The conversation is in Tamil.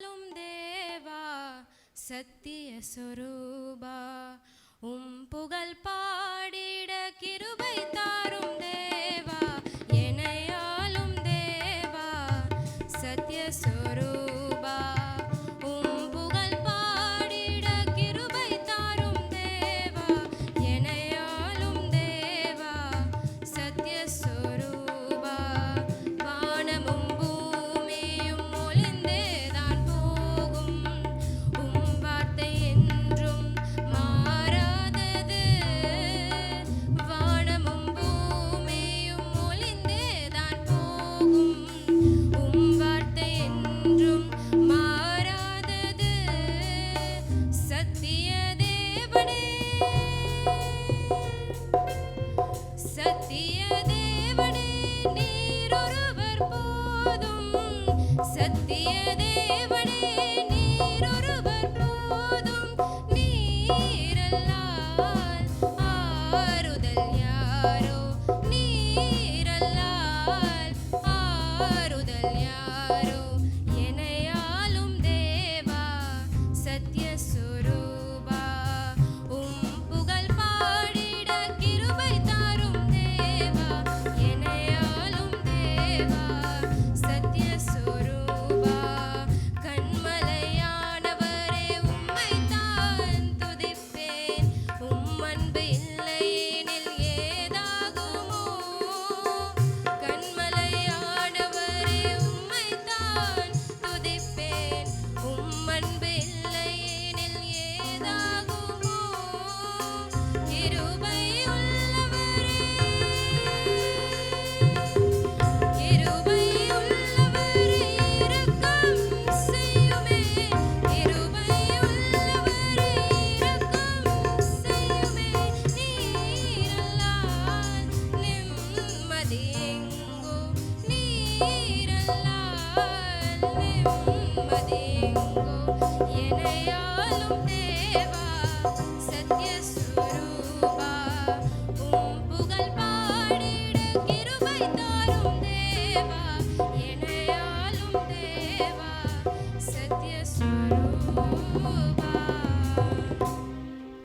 எனையாளும் தேவா சத்திய சொரூபா புகழ் பாடிட கிருபை தாரும் தேவா எனையாளும் தேவா சத்திய சொரூபா புகழ் பாடிட கிருபை தாரும் தேவா எனையாளும் தேவா சத்திய சொரூபா வானமும் பூமியும் ஒளிந்தேதான் போகும் வார்த்தை என்றும் மாறாதது வானமும் பூமியும் ஒளிந்தேதான் போகும் வார்த்தை என்றும் மாறாதது சத்திய தேவனே சத்திய தேவனே நீரொருவர் போதும் சத்திய தேவனே நீரொருவர் போதும் நீரல்லால் ஆறுதல் யாரோ நீரல்லால் ஆறுதல் யாரோ எனையாளும் தேவா சத்திய சொரூபா புகழ் பாடிட கிருபை தாரும் தேவா எனையாளும் தேவா சத்திய சொரூபா கண்மலையானவரே உம்மைத்தான் துதிப்பேன் அன்பு இல்லையெனில் ஏதாகுமோ கண்மலையானவரே உம்மைத்தான் துதிப்பேன் அன்பு இல்லையெனில் ஏதாகுமோ கிருபை உள்ளவரே கிருபை உள்ளவரே இரக்கம் செய்யுமே கிருபை உள்ளவரே இரக்கம் செய்யுமே நீரல்லால் நிம்மதி எங்கோ நீரல்லால் நிம்மதி எங்கோ எனையாளும் தேவா சத்திய சொரூபா புகழ் பாடிட கிருபை தாரும் தேவா